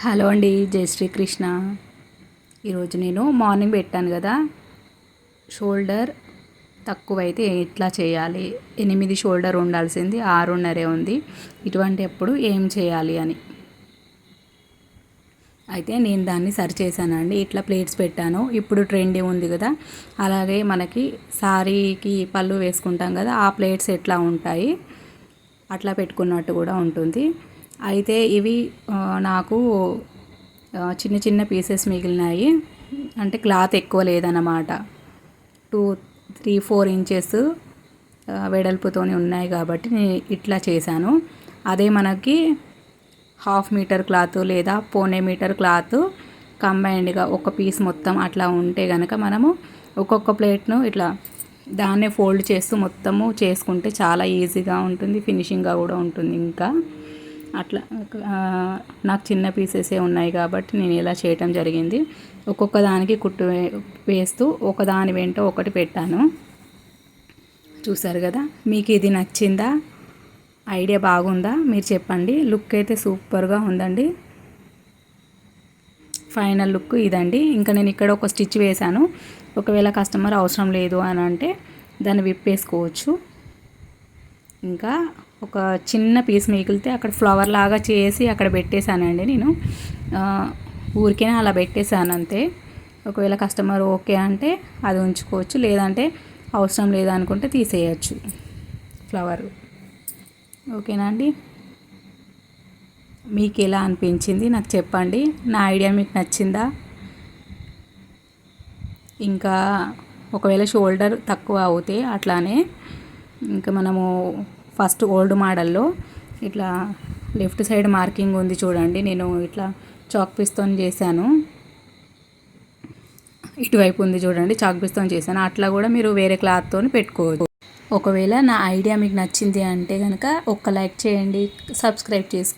Hello అండి, జై శ్రీకృష్ణ. ఈరోజు నేను మార్నింగ్ పెట్టాను కదా, షోల్డర్ తక్కువైతే ఎట్లా చేయాలి, 8 షోల్డర్ ఉండాల్సింది 6.5 ఉంది, ఇటువంటి ఎప్పుడు ఏం చేయాలి అని అయితే నేను దాన్ని సర్చ్ చేశానండి. ఇట్లా ప్లేట్స్ పెట్టాను. ఇప్పుడు ట్రెండీ ఉంది కదా, అలాగే మనకి సారీకి పళ్ళు వేసుకుంటాం కదా, ఆ ప్లేట్స్ ఎట్లా ఉంటాయి అట్లా పెట్టుకున్నట్టు కూడా ఉంటుంది. అయితే ఇవి నాకు చిన్న చిన్న పీసెస్ మిగిలినాయి, అంటే క్లాత్ ఎక్కువ లేదన్నమాట. 2-3-4 ఇంచెస్ వెడల్పుతోనే ఉన్నాయి కాబట్టి నేను ఇట్లా చేశాను. అదే మనకి 1/2 మీటర్ క్లాత్ లేదా 1/4 మీటర్ క్లాత్ కంబైన్డ్గా ఒక పీస్ మొత్తం అట్లా ఉంటే కనుక మనము ఒక్కొక్క ప్లేట్ను ఇట్లా దాన్నే ఫోల్డ్ చేస్తూ మొత్తము చేసుకుంటే చాలా ఈజీగా ఉంటుంది, ఫినిషింగ్గా కూడా ఉంటుంది. ఇంకా అట్లా నాకు చిన్న పీసెసే ఉన్నాయి కాబట్టి నేను ఇలా చేయటం జరిగింది. ఒక్కొక్క దానికి కుట్టు వేస్తూ ఒకదాని వెంట ఒకటి పెట్టాను. చూసారు కదా, మీకు ఇది నచ్చిందా? ఐడియా బాగుందా? మీరు చెప్పండి. లుక్ అయితే సూపర్గా ఉందండి. ఫైనల్ లుక్ ఇదండి. ఇంకా నేను ఇక్కడ ఒక స్టిచ్ వేశాను. ఒకవేళ కస్టమర్ అవసరం లేదు అని అంటే దాన్ని విప్పేసుకోవచ్చు. ఇంకా ఒక చిన్న పీస్ మిగిలితే అక్కడ ఫ్లవర్ లాగా చేసి అక్కడ పెట్టేశానండి. నేను ఊరికే అలా పెట్టేశాను అంతే. ఒకవేళ కస్టమర్ ఓకే అంటే అది ఉంచుకోవచ్చు, లేదంటే అవసరం లేదనుకుంటే తీసేయచ్చు ఫ్లవర్. ఓకేనా అండి? మీకు ఎలా అనిపించింది నాకు చెప్పండి. నా ఐడియా మీకు నచ్చిందా? ఇంకా ఒకవేళ షోల్డర్ తక్కువ అవుతే అట్లానే ఇంకా మనము ఫస్ట్ ఓల్డ్ మోడల్లో ఇట్లా లెఫ్ట్ సైడ్ మార్కింగ్ ఉంది చూడండి, నేను ఇట్లా చాక్ పీస్తో చేశాను. ఇటువైపు ఉంది చూడండి, చాక్ పీస్తో చేశాను. అట్లా కూడా మీరు వేరే క్లాత్తో పెట్టుకోవచ్చు. ఒకవేళ నా ఐడియా మీకు నచ్చింది అంటే కనుక ఒక్క లైక్ చేయండి, సబ్స్క్రైబ్ చేసుకోండి.